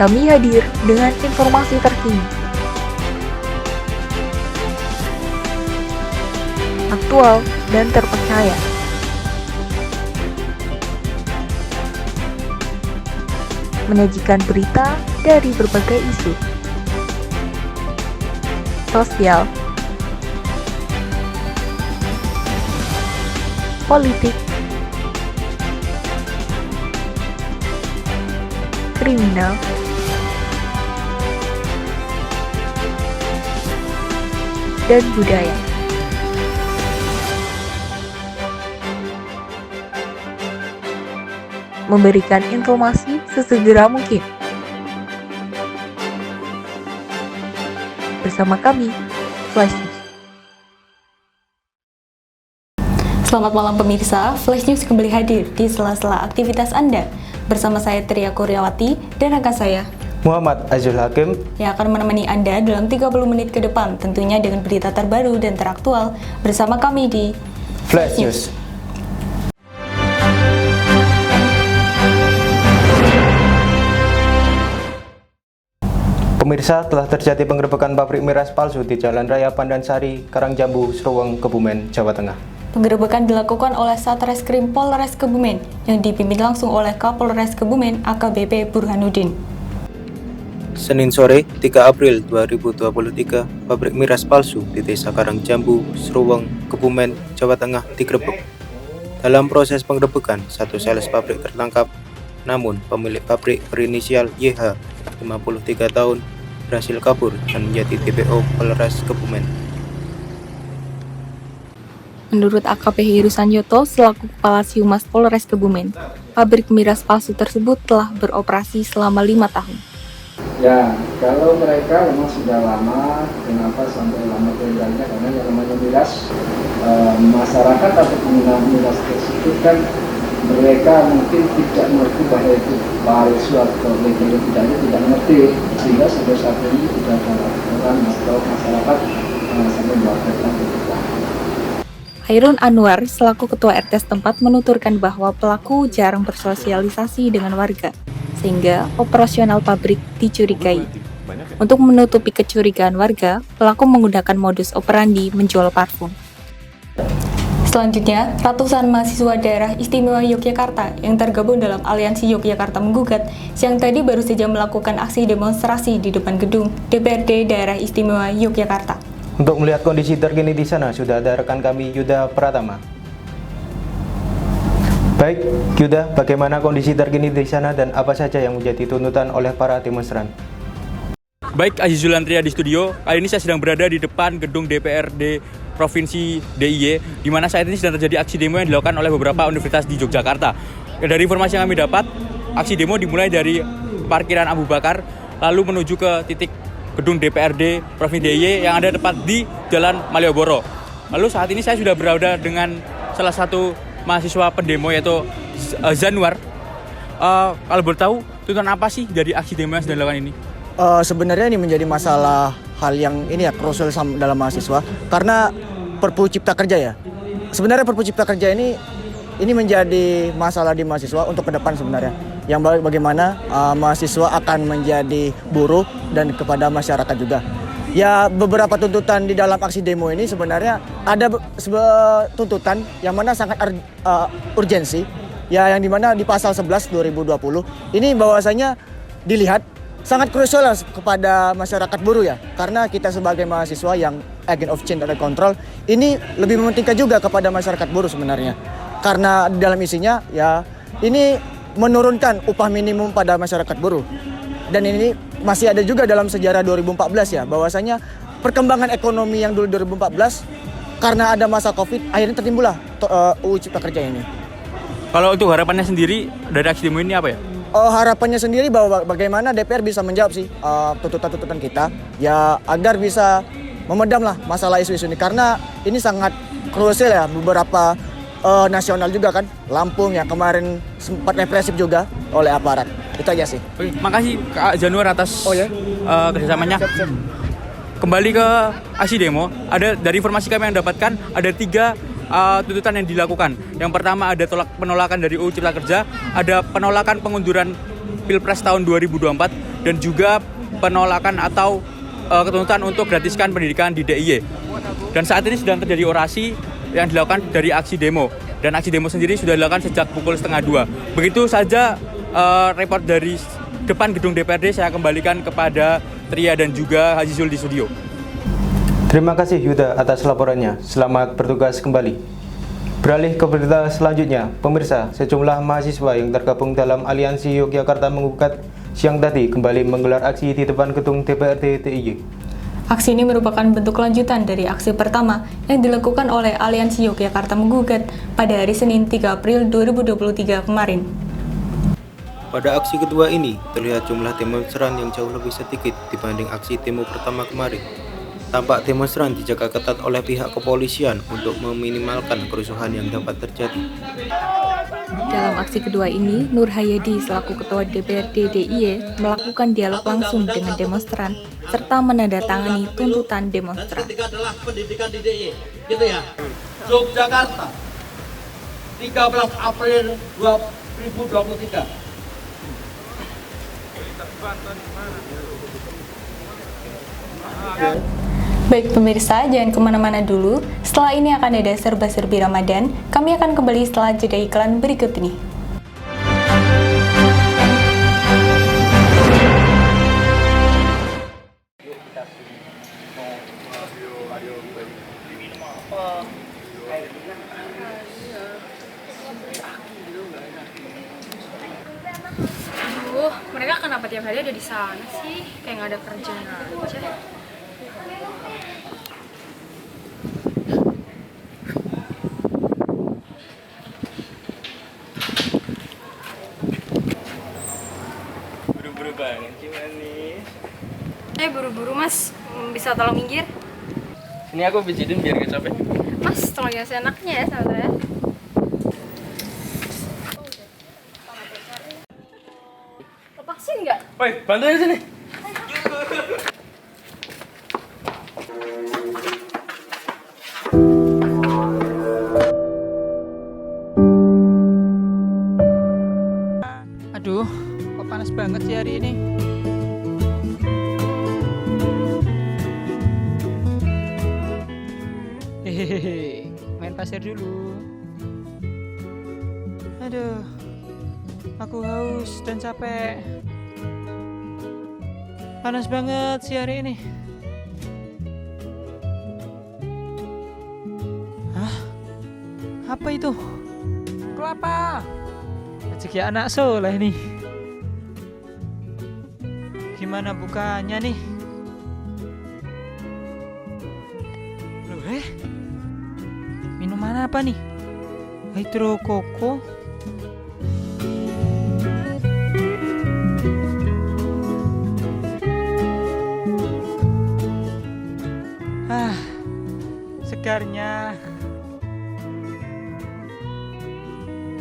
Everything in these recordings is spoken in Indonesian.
Kami hadir dengan informasi terkini, aktual dan terpercaya. Menyajikan berita dari berbagai isu sosial, politik, kriminal, dan budaya. Memberikan informasi sesegera mungkin. Bersama kami, Flash News. Selamat malam pemirsa, Flash News kembali hadir di sela-sela aktivitas Anda. Bersama saya Tria Kuryawati dan rekan saya Muhammad Azul Hakim yang akan menemani Anda dalam 30 menit ke depan, tentunya dengan berita terbaru dan teraktual bersama kami di Flash News. Pemirsa, telah terjadi penggerebekan pabrik miras palsu di Jalan Raya Pandansari, Karangjambu, Srowang, Kebumen, Jawa Tengah. Penggerebekan dilakukan oleh Satreskrim Polres Kebumen yang dipimpin langsung oleh Kapolres Kebumen AKBP Burhanuddin. Senin sore, 3 April 2023, pabrik miras palsu di Desa Karangjambu, Srowang, Kebumen, Jawa Tengah digerebek. Dalam proses penggerebekan, satu sales pabrik tertangkap, namun pemilik pabrik berinisial YH, 53 tahun, berhasil kabur dan menjadi DPO Polres Kebumen. Menurut AKP Heru Sanjoto selaku Kepala Siumas Polres Kebumen, pabrik miras palsu tersebut telah beroperasi selama 5 tahun. Ya, kalau mereka memang sudah lama, kenapa sampai lama peredarannya? Karena yang namanya miras, masyarakat atau pengguna miras tersebut kan mereka mungkin tidak mengerti bahwa itu palsu atau legal tidak mengerti, sehingga sampai saat ini tidak ada laporan atau masyarakat sampai melaporkan kita. Hairun Anwar selaku Ketua RT setempat menuturkan bahwa pelaku jarang bersosialisasi dengan warga, sehingga operasional pabrik dicurigai. Untuk menutupi kecurigaan warga, pelaku menggunakan modus operandi menjual parfum. Selanjutnya, ratusan mahasiswa daerah istimewa Yogyakarta yang tergabung dalam Aliansi Yogyakarta Menggugat siang tadi baru saja melakukan aksi demonstrasi di depan gedung DPRD Daerah Istimewa Yogyakarta. Untuk melihat kondisi terkini di sana, sudah ada rekan kami Yuda Pratama. Baik, Yuda, bagaimana kondisi terkini di sana dan apa saja yang menjadi tuntutan oleh para demonstran? Baik, Azizul Antria di studio. Kali ini saya sedang berada di depan gedung DPRD Provinsi DIY, di mana saat ini sedang terjadi aksi demo yang dilakukan oleh beberapa universitas di Yogyakarta. Dari informasi yang kami dapat, aksi demo dimulai dari parkiran Abu Bakar, lalu menuju ke titik gedung DPRD Provinsi DIY yang ada tepat di Jalan Malioboro. Lalu saat ini saya sudah berada dengan salah satu mahasiswa pendemo yaitu Zanwar. Kalau boleh tahu, tuntutan apa sih dari aksi demo yang sedang dilakukan ini? Sebenarnya ini menjadi masalah hal yang ini ya krusial dalam mahasiswa karena Perpu Cipta Kerja ya. Sebenarnya Perpu Cipta Kerja ini menjadi masalah di mahasiswa untuk ke depan sebenarnya. Yang bagaimana mahasiswa akan menjadi buruh dan kepada masyarakat juga. Ya, beberapa tuntutan di dalam aksi demo ini sebenarnya ada tuntutan yang mana sangat urgensi, ya, yang dimana di pasal 11 2020 ini bahwasanya dilihat sangat krusial kepada masyarakat buruh ya, karena kita sebagai mahasiswa yang agent of change and control ini lebih mementingkan juga kepada masyarakat buruh sebenarnya, karena di dalam isinya ya ini menurunkan upah minimum pada masyarakat buruh. Dan ini masih ada juga dalam sejarah 2014 ya, bahwasanya perkembangan ekonomi yang dulu 2014 karena ada masa Covid akhirnya tertimbullah UU Cipta Kerja ini. Kalau untuk harapannya sendiri dari aksi demo ini apa ya? Harapannya sendiri bahwa bagaimana DPR bisa menjawab sih tuntutan-tuntutan kita ya, agar bisa memedamlah masalah isu-isu ini, karena ini sangat krusial ya. Beberapa nasional juga kan, Lampung yang kemarin sempat represif juga oleh aparat. Itu aja sih. Oke, makasih Kak Januar atas kerjasamanya. Kembali ke aksi demo, ada dari informasi kami yang dapatkan ada 3 tuntutan yang dilakukan. Yang pertama ada penolakan dari UU Cipta Kerja, ada penolakan pengunduran Pilpres tahun 2024, dan juga penolakan atau ketuntutan untuk gratiskan pendidikan di DIY. Dan saat ini sedang terjadi orasi yang dilakukan dari aksi demo. Dan aksi demo sendiri sudah dilakukan sejak pukul 1:30. Begitu saja report dari depan gedung DPRD, saya kembalikan kepada Tria dan juga Haji Zul di studio. Terima kasih Yuda atas laporannya. Selamat bertugas kembali. Beralih ke berita selanjutnya, pemirsa, sejumlah mahasiswa yang tergabung dalam Aliansi Yogyakarta Menggugat siang tadi kembali menggelar aksi di depan gedung DPRD DIY. Aksi ini merupakan bentuk lanjutan dari aksi pertama yang dilakukan oleh Aliansi Yogyakarta Menggugat pada hari Senin 3 April 2023 kemarin. Pada aksi kedua ini, terlihat jumlah demonstran yang jauh lebih sedikit dibanding aksi demo pertama kemarin. Tampak demonstran dijaga ketat oleh pihak kepolisian untuk meminimalkan kerusuhan yang dapat terjadi. Dalam aksi kedua ini, Nur Hayadi selaku Ketua DPRD DIY melakukan dialog langsung dengan demonstran serta menandatangani tuntutan demonstran. Adalah pendidikan di DIY, gitu ya. Yogyakarta, 13 April 2023. Baik pemirsa, jangan kemana-mana dulu. Setelah ini akan ada serba-serbi Ramadan. Kami akan kembali setelah jeda iklan berikut ini. Aduh, mereka kenapa tiap hari ada di sana sih? Kayak nggak ada kerjaan aja. Buru-buru banget gimana nih? Buru-buru mas, bisa tolong minggir? Ini aku pijitin biar gak capek. Mas, tolong ya seenaknya ya sama saya. Lepasin nggak? Woi, bantuin sini. Aduh, kok panas banget sih hari ini? Hehehe, main pasir dulu. Aduh, aku haus dan capek. Panas banget sih hari ini. Hah? Apa itu? Kelapa. Rezeki anak soleh nih. Gimana bukanya nih? Loh, minuman apa nih? Hydro Koko. Segarnya.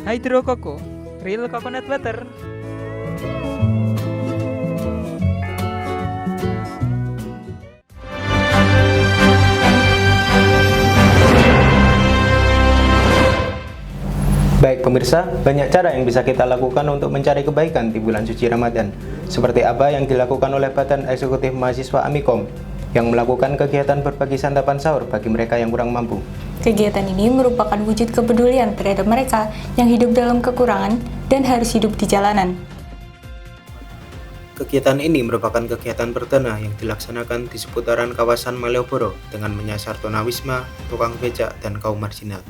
Hydro Koko, real coconut butter. Baik pemirsa, banyak cara yang bisa kita lakukan untuk mencari kebaikan di bulan suci Ramadan. Seperti apa yang dilakukan oleh Badan Eksekutif Mahasiswa Amikom yang melakukan kegiatan berbagi santapan sahur bagi mereka yang kurang mampu. Kegiatan ini merupakan wujud kepedulian terhadap mereka yang hidup dalam kekurangan dan harus hidup di jalanan. Kegiatan ini merupakan kegiatan perdana yang dilaksanakan di seputaran kawasan Malioboro dengan menyasar tunawisma, tukang becak, dan kaum marginal.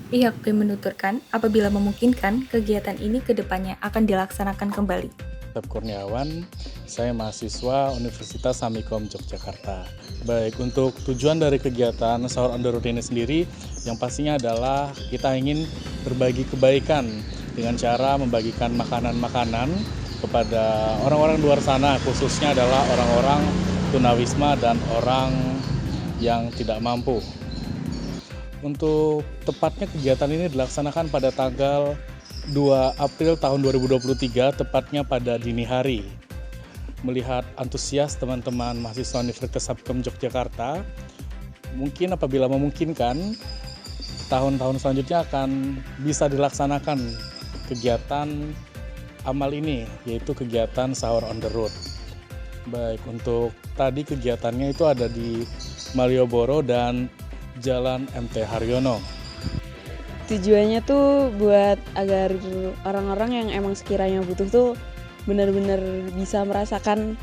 Pihak BEM menuturkan, apabila memungkinkan, kegiatan ini ke depannya akan dilaksanakan kembali. Kurniawan, saya mahasiswa Universitas Amikom Yogyakarta. Baik, untuk tujuan dari kegiatan sahur on the road ini sendiri, yang pastinya adalah kita ingin berbagi kebaikan dengan cara membagikan makanan-makanan kepada orang-orang luar sana, khususnya adalah orang-orang tunawisma dan orang yang tidak mampu. Untuk tepatnya kegiatan ini dilaksanakan pada tanggal 2 April tahun 2023, tepatnya pada dini hari. Melihat antusias teman-teman mahasiswa Universitas Amikom Yogyakarta, mungkin apabila memungkinkan, tahun-tahun selanjutnya akan bisa dilaksanakan kegiatan amal ini, yaitu kegiatan sahur on the road. Baik, untuk tadi kegiatannya itu ada di Malioboro dan Jalan MT Haryono. Tujuannya tuh buat agar orang-orang yang emang sekiranya butuh tuh benar-benar bisa merasakan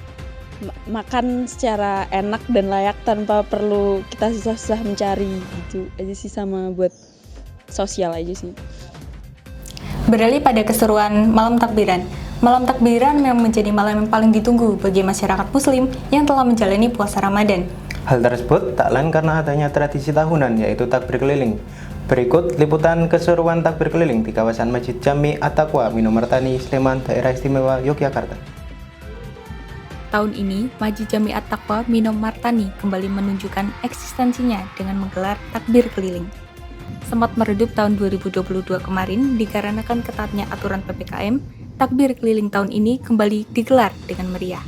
makan secara enak dan layak tanpa perlu kita susah-susah mencari gitu aja sih, sama buat sosial aja sih. Beralih pada keseruan malam takbiran. Malam takbiran memang menjadi malam yang paling ditunggu bagi masyarakat muslim yang telah menjalani puasa Ramadan. Hal tersebut tak lain karena adanya tradisi tahunan yaitu takbir keliling. Berikut liputan keseruan takbir keliling di kawasan Masjid Jami At-Taqwa, Minomartani, Sleman, Daerah Istimewa Yogyakarta. Tahun ini, Masjid Jami At-Taqwa Minomartani kembali menunjukkan eksistensinya dengan menggelar takbir keliling. Sempat meredup tahun 2022 kemarin dikarenakan ketatnya aturan PPKM, takbir keliling tahun ini kembali digelar dengan meriah.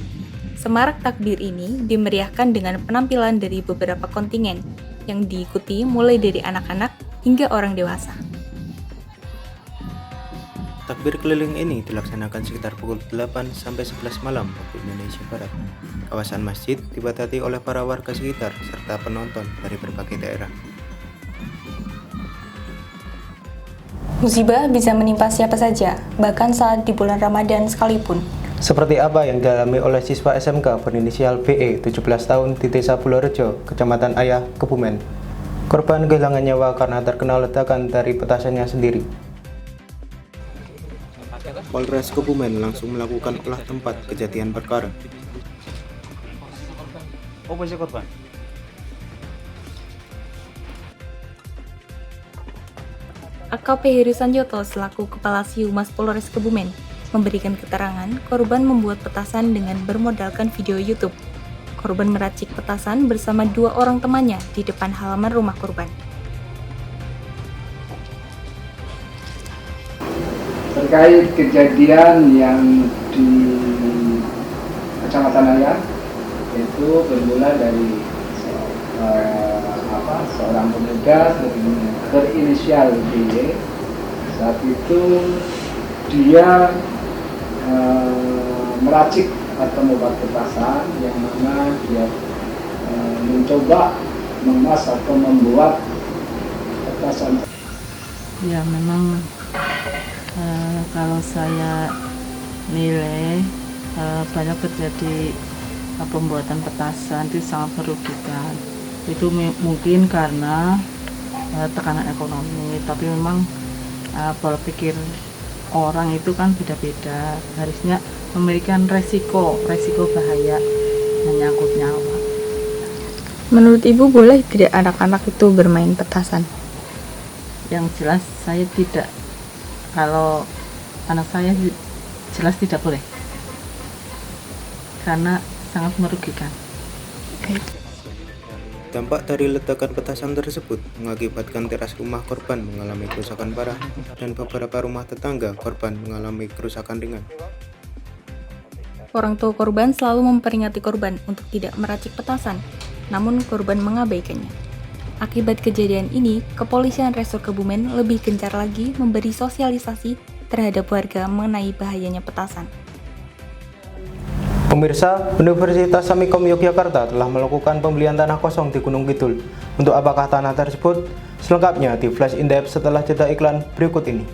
Semarak takbir ini dimeriahkan dengan penampilan dari beberapa kontingen yang diikuti mulai dari anak-anak hingga orang dewasa. Takbir keliling ini dilaksanakan sekitar pukul 8 sampai 11 malam waktu Indonesia Barat. Kawasan masjid dibatasi oleh para warga sekitar serta penonton dari berbagai daerah. Musibah bisa menimpa siapa saja, bahkan saat di bulan Ramadan sekalipun. Seperti apa yang dialami oleh siswa SMK berinisial BE 17 tahun di Desa Bulorejo, Kecamatan Ayah, Kebumen. Korban kehilangan nyawa karena terkena ledakan dari petasannya sendiri. Polres Kebumen langsung melakukan olah tempat kejadian perkara. Posisi korban? AKP Heru Sanjoto selaku Kepala Sihumas Polres Kebumen memberikan keterangan korban membuat petasan dengan bermodalkan video YouTube. Korban meracik petasan bersama 2 orang temannya di depan halaman rumah korban. Terkait kejadian yang di Kecamatan Ayah, itu bermula dari seorang pemuda berinisial D. Saat itu dia meracik atau membuat petasan yang mana dia mencoba mengemas atau membuat petasan. Ya memang kalau saya nilai banyak terjadi pembuatan petasan itu sangat merugikan. Itu mungkin karena tekanan ekonomi, tapi memang pola pikir orang itu kan beda-beda, harusnya memberikan resiko bahaya menyangkut nyawa. Menurut Ibu, boleh tidak anak-anak itu bermain petasan? Yang jelas saya tidak. Kalau anak saya jelas tidak boleh, karena sangat merugikan. Dampak dari ledakan petasan tersebut mengakibatkan teras rumah korban mengalami kerusakan parah dan beberapa rumah tetangga korban mengalami kerusakan ringan. Orang tua korban selalu memperingati korban untuk tidak meracik petasan, namun korban mengabaikannya. Akibat kejadian ini, Kepolisian Resor Kebumen lebih gencar lagi memberi sosialisasi terhadap warga mengenai bahayanya petasan. Pemirsa, Universitas Samikom Yogyakarta telah melakukan pembelian tanah kosong di Gunung Kidul. Untuk apakah tanah tersebut? Selengkapnya di Flash In-Depth setelah jeda iklan berikut ini.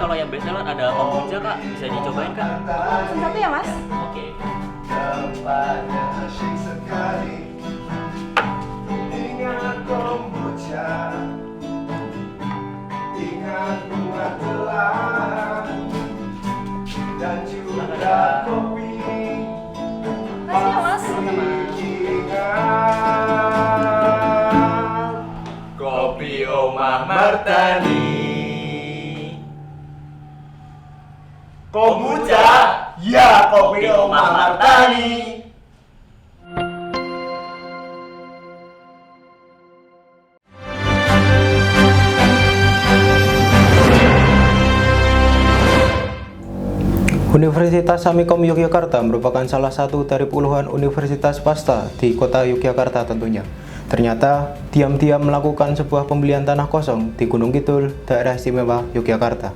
kalau yang best seller ada kombucha Kak, bisa dicobain Kak. Pesen satu ya Mas? Oke. Ingat kombucha, ingat bunga telang, dan juga kopi. Makasih ya Mas. Kopi Omah Martani. Kombucha, ya kopi Omah Martani. Universitas Amikom Yogyakarta merupakan salah satu dari puluhan universitas swasta di kota Yogyakarta tentunya. Ternyata diam-diam melakukan sebuah pembelian tanah kosong di Gunung Kidul, daerah istimewa Yogyakarta.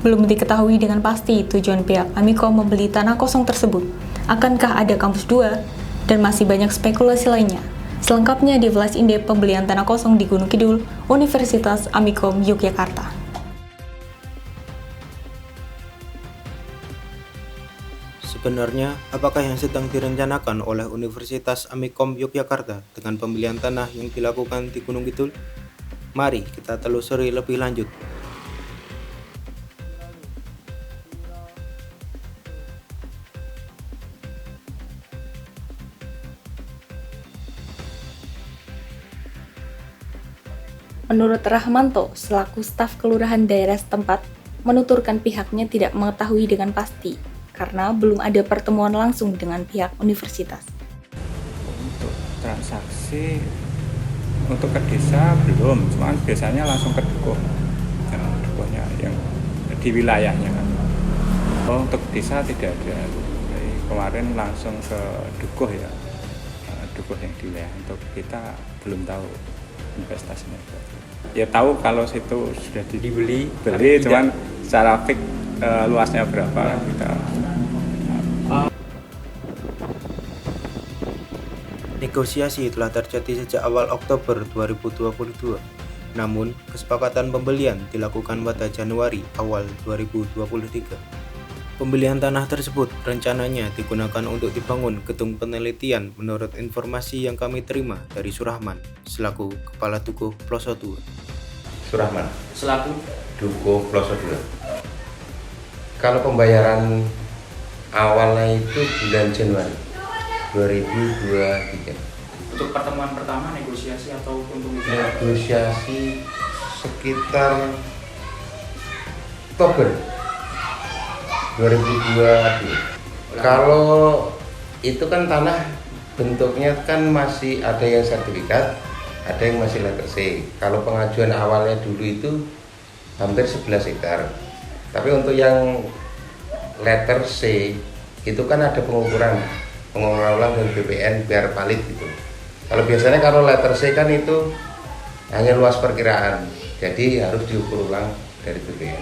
Belum diketahui dengan pasti tujuan pihak Amikom membeli tanah kosong tersebut. Akankah ada kampus 2? Dan masih banyak spekulasi lainnya. Selengkapnya di Flash In-Depth pembelian tanah kosong di Gunung Kidul, Universitas Amikom Yogyakarta. Sebenarnya, apakah yang sedang direncanakan oleh Universitas Amikom Yogyakarta dengan pembelian tanah yang dilakukan di Gunung Kidul? Mari kita telusuri lebih lanjut. Menurut Rahmanto, selaku staf kelurahan daerah setempat, menuturkan pihaknya tidak mengetahui dengan pasti karena belum ada pertemuan langsung dengan pihak universitas. Untuk transaksi untuk ke desa belum, cuma biasanya langsung ke dukuh, dukuhnya yang di wilayahnya kan. Oh, untuk desa tidak ada. Jadi kemarin langsung ke dukuh ya, dukuh yang di wilayah. Untuk kita belum tahu investasinya. Ya tahu kalau situ sudah dibeli, cuman secara fix luasnya berapa kita. Negosiasi telah terjadi sejak awal Oktober 2022. Namun, kesepakatan pembelian dilakukan pada Januari awal 2023. Pembelian tanah tersebut rencananya digunakan untuk dibangun gedung penelitian menurut informasi yang kami terima dari Surahman selaku Kepala Dukuh Ploso II. Surahman Selaku Dukuh Ploso II. Kalau pembayaran awalnya itu bulan Januari 2023. untuk pertemuan pertama negosiasi atau untuk Negosiasi sekitar Oktober 2022. Kalau itu kan tanah bentuknya kan masih ada yang sertifikat, ada yang masih letter C. Kalau pengajuan awalnya dulu itu hampir 11 hektar. Tapi untuk yang letter C itu kan ada pengukuran ulang dari BPN biar valid gitu. Kalau biasanya kalau letter C kan itu hanya luas perkiraan, jadi harus diukur ulang dari BPN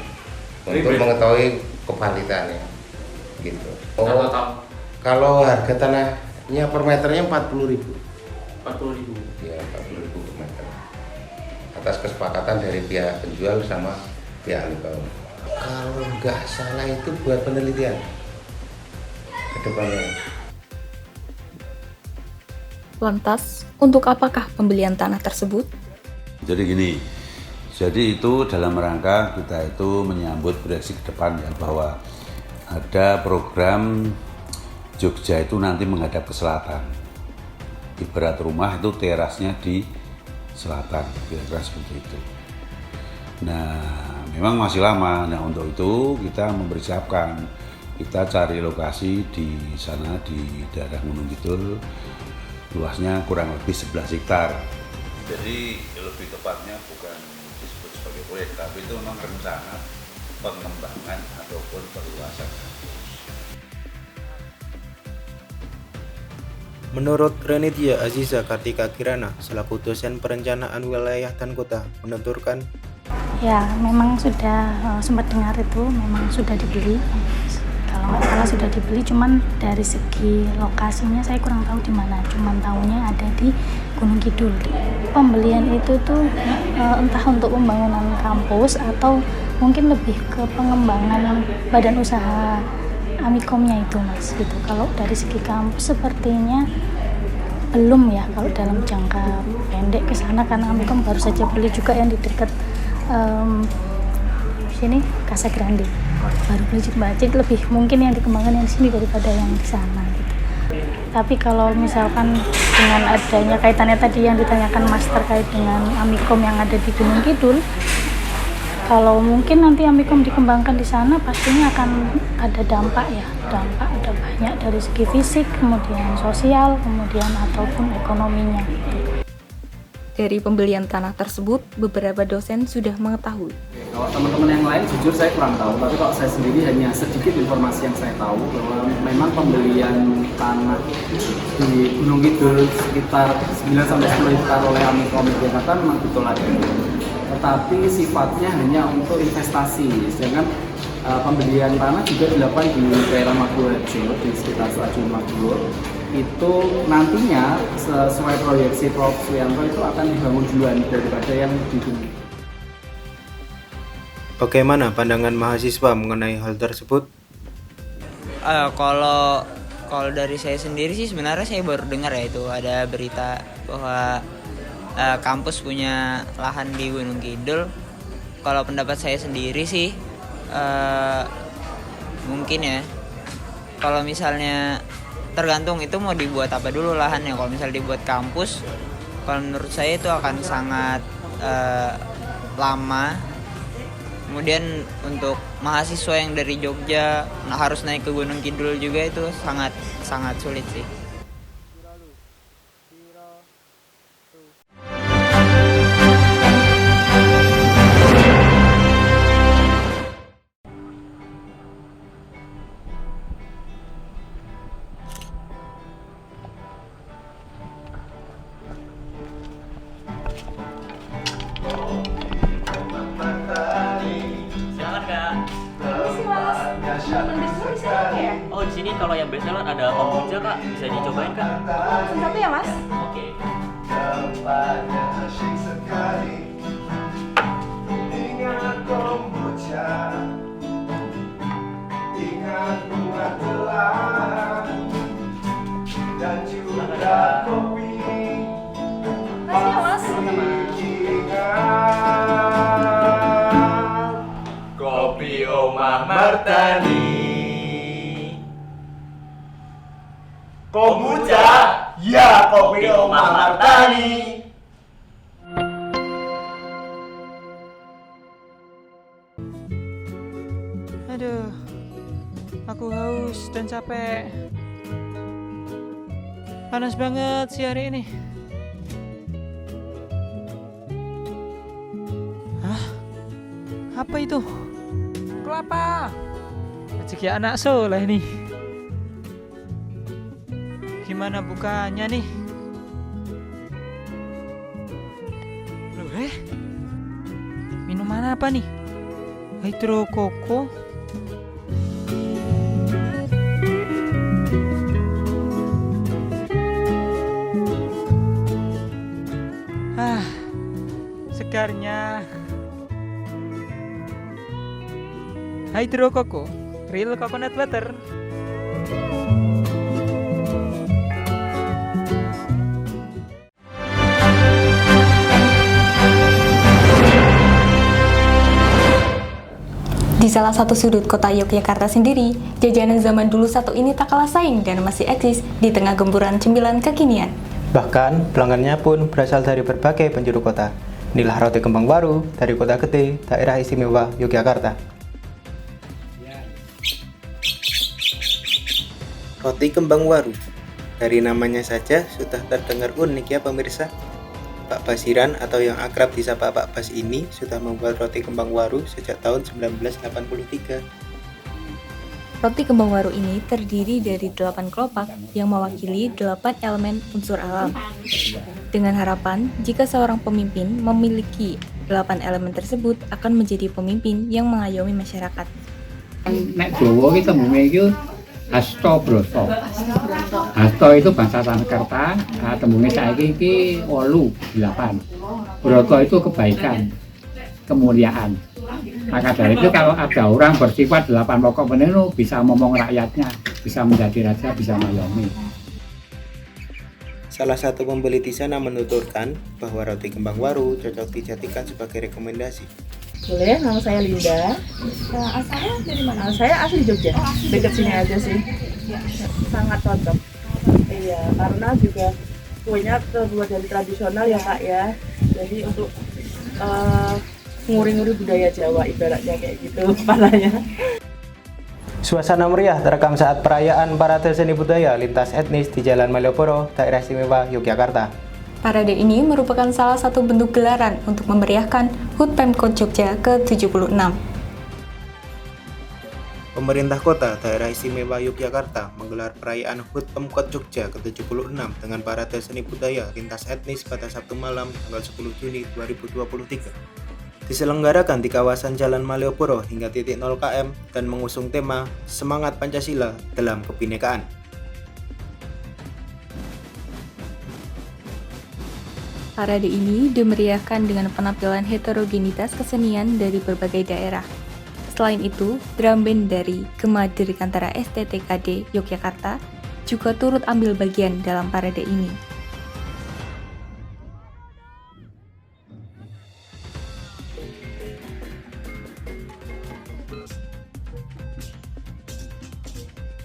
untuk mengetahui kevalitannya gitu. Oh, kalau harga tanahnya per meternya 40.000. 40.000. Ya, 40.000 per meter. Atas kesepakatan dari pihak penjual sama pihak Amikom. Kalau nggak salah itu buat penelitian ke depannya. Lantas, untuk apakah pembelian tanah tersebut? Jadi gini, jadi itu dalam rangka kita itu menyambut proyeksi ke depan ya, bahwa ada program Jogja itu nanti menghadap ke selatan. Ibarat rumah itu terasnya di selatan, kira-kira seperti itu. Nah, memang masih lama. Nah, untuk itu kita mempersiapkan, kita cari lokasi di sana di daerah Gunung Kidul. Luasnya kurang lebih 11 hektar. Jadi lebih tepatnya bukan disebut sebagai proyek, tapi itu memang rencana pengembangan ataupun perluasan. Menurut Renitia Aziza Kartika Kirana selaku dosen perencanaan wilayah dan kota menuturkan, ya memang sudah sempat dengar itu memang sudah dibeli. Kalau nggak salah sudah dibeli, cuman dari segi lokasinya saya kurang tahu di mana. Cuman tahunya ada di Gunung Kidul. Pembelian itu tuh entah untuk pembangunan kampus atau mungkin lebih ke pengembangan badan usaha Amikomnya itu Mas gitu. Kalau dari segi kampus sepertinya belum ya kalau dalam jangka pendek ke sana, karena Amikom baru saja beli juga yang di dekat sini Casa Grande, baru beli juga. Jadi lebih mungkin yang dikembangkan yang di sini daripada yang di sana gitu. Tapi kalau misalkan dengan adanya kaitannya tadi yang ditanyakan Mas terkait dengan Amikom yang ada di Gunung Kidul, kalau mungkin nanti Amikom dikembangkan di sana pastinya akan ada dampak ya, dampak ada banyak dari segi fisik, kemudian sosial, kemudian ataupun ekonominya. Dari pembelian tanah tersebut, beberapa dosen sudah mengetahui. Kalau teman-teman yang lain jujur saya kurang tahu, tapi kalau saya sendiri hanya sedikit informasi yang saya tahu bahwa memang pembelian tanah di Gunung Kidul sekitar 9-10 hektar oleh Amikom Yogyakarta memang betul ada. Tetapi sifatnya hanya untuk investasi, sedangkan pembelian tanah juga dilakukan di daerah Maguwoharjo, di sekitar stasiun Maguwo. Itu nantinya sesuai proyeksi Prof. Suyanto itu akan dibangun duluan daripada yang di Gunung. Bagaimana pandangan mahasiswa mengenai hal tersebut? Kalau dari saya sendiri sih sebenarnya saya baru dengar ya itu ada berita bahwa kampus punya lahan di Gunung Kidul. Kalau pendapat saya sendiri sih mungkin ya, kalau misalnya tergantung itu mau dibuat apa dulu lahannya. Kalau misalnya dibuat kampus, kalau menurut saya itu akan sangat lama. Kemudian untuk mahasiswa yang dari Jogja harus naik ke Gunung Kidul juga itu sangat sulit sih. Oh, di sini kalau yang best seller ada kombucha Kak, bisa dicobain Kak. Pesen satu ya Mas? Oke. Ingat kombucha, ingat bunga telang, dan juga kopi. Makasih ya Mas. Ingat kopi Omah Martani. Kombucha, ya kopi Omah Martani. Aduh, aku haus dan capek. Panas banget sih hari ini. Hah? Apa itu? Kelapa. Rezeki anak soleh nih. Gimana bukanya nih? Loh, minuman apa nih? Hydro Koko. Segarnya. Hydro Koko, real coconut butter. Di salah satu sudut kota Yogyakarta sendiri, jajanan zaman dulu satu ini tak kalah saing dan masih eksis di tengah gempuran cemilan kekinian. Bahkan pelanggannya pun berasal dari berbagai penjuru kota. Inilah roti kembang waru dari Kota Gede, Daerah Istimewa Yogyakarta. Roti kembang waru, dari namanya saja sudah terdengar unik ya pemirsa. Pak Basiran atau yang akrab disapa Pak Bas ini sudah membuat roti kembang waru sejak tahun 1983. Roti kembang waru ini terdiri dari 8 kelopak yang mewakili 8 elemen unsur alam. Dengan harapan, jika seorang pemimpin memiliki 8 elemen tersebut akan menjadi pemimpin yang mengayomi masyarakat. Nek Jawa ki tembunge iki Hasto Broto. Hasto itu bahasa Sanskerta, tembunge saiki iki 8. Broto itu kebaikan, kemuliaan. Maka dari itu kalau ada orang bersifat 8 pokok penuh bisa ngomong rakyatnya, bisa menjadi raja, bisa mayomi. Salah satu pembeli di sana menuturkan bahwa roti kembang waru cocok dijadikan sebagai rekomendasi. Boleh, nama saya Linda. Asalnya dari mana? Saya asli Jogja, dekat sini aja sih. Sangat cocok. Iya, karena juga kuenya terbuat dari tradisional ya Kak ya. Jadi untuk nguri-nguri budaya Jawa ibaratnya kayak gitu kepalanya. Suasana meriah terekam saat perayaan Parade Seni Budaya Lintas Etnis di Jalan Malioboro, Daerah Istimewa Yogyakarta. Parade ini merupakan salah satu bentuk gelaran untuk memeriahkan HUT Pemkot Jogja ke-76. Pemerintah Kota Daerah Istimewa Yogyakarta menggelar perayaan HUT Pemkot Jogja ke-76 dengan Parade Seni Budaya Lintas Etnis pada Sabtu malam tanggal 10 Juni 2023. Diselenggarakan di kawasan Jalan Malioboro hingga titik 0 km dan mengusung tema Semangat Pancasila dalam Kebinekaan. Parade ini dimeriahkan dengan penampilan heterogenitas kesenian dari berbagai daerah. Selain itu, drum band dari Gema Dirgantara STTKD Yogyakarta juga turut ambil bagian dalam parade ini.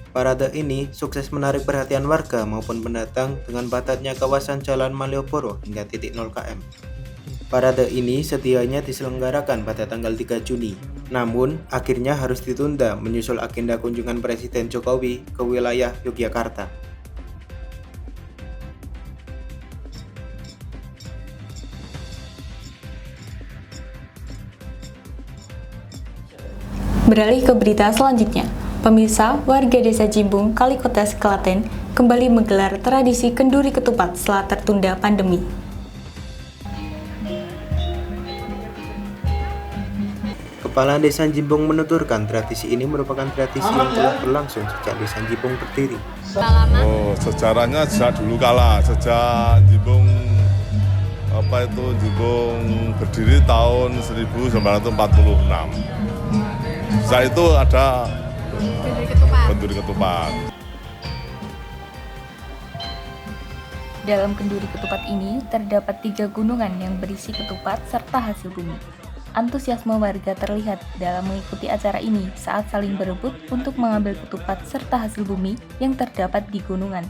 Parade ini sukses menarik perhatian warga maupun pendatang dengan padatnya kawasan Jalan Malioboro hingga titik 0 km. Parade ini sedianya diselenggarakan pada tanggal 3 Juni, namun akhirnya harus ditunda menyusul agenda kunjungan Presiden Jokowi ke wilayah Yogyakarta. Beralih ke berita selanjutnya. Pemirsa, warga Desa Jimbung, Kalikotes, Klaten kembali menggelar tradisi kenduri ketupat setelah tertunda pandemi. Kepala Desa Jimbung menuturkan tradisi ini merupakan tradisi yang telah berlangsung sejak Desa Jimbung berdiri. Oh, sejarahnya sejak dulu kala, sejak Jimbung Jimbung berdiri tahun 1946. Setelah itu ada kenduri ketupat. Dalam kenduri ketupat ini terdapat 3 gunungan yang berisi ketupat serta hasil bumi. Antusiasme warga terlihat dalam mengikuti acara ini saat saling berebut untuk mengambil ketupat serta hasil bumi yang terdapat di gunungan.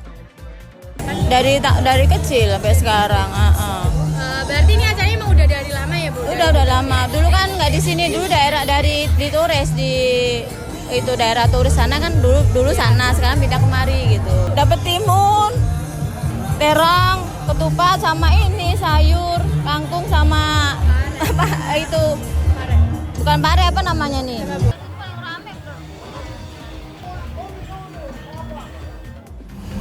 Dari kecil sampai sekarang. Berarti ini acaranya emang udah dari lama ya Bu? Udah lama. Dulu kan nggak di sini, dulu daerah di turis di itu daerah turis sana kan dulu sana, sekarang pindah kemari gitu. Dapat timun, terong, ketupat sama ini sayur, kangkung sama apa itu? Bukan pare apa namanya nih?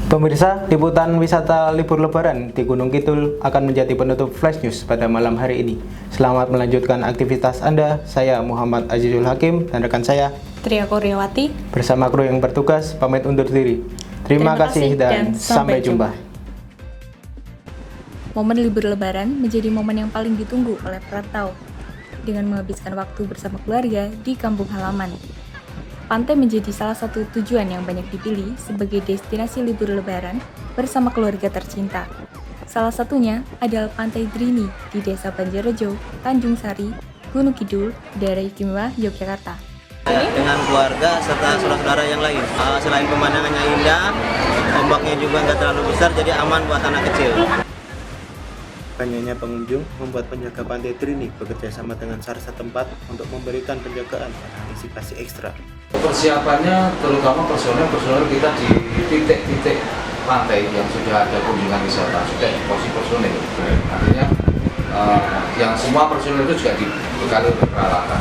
Pemirsa, liputan wisata libur lebaran di Gunung Kidul akan menjadi penutup Flash News pada malam hari ini. Selamat melanjutkan aktivitas Anda. Saya Muhammad Azizul Hakim dan rekan saya Tria Koryawati bersama kru yang bertugas pamit undur diri. Terima kasih dan sampai jumpa. Momen libur lebaran menjadi momen yang paling ditunggu oleh perantau dengan menghabiskan waktu bersama keluarga di kampung halaman. Pantai menjadi salah satu tujuan yang banyak dipilih sebagai destinasi libur lebaran bersama keluarga tercinta. Salah satunya adalah Pantai Drini di Desa Banjarrejo, Tanjung Sari, Gunung Kidul, Daerah Istimewa Yogyakarta. Dengan keluarga serta saudara-saudara yang lain. Selain pemandangannya indah, ombaknya juga nggak terlalu besar, jadi aman buat anak kecil. Banyaknya pengunjung membuat penjaga Pantai Drini bekerja sama dengan SAR setempat untuk memberikan penjagaan dan antisipasi ekstra. Persiapannya terutama personel kita di titik-titik pantai yang sudah ada kunjungan wisata, sudah posisi personel. Artinya yang semua personel itu juga dibekali peralatan.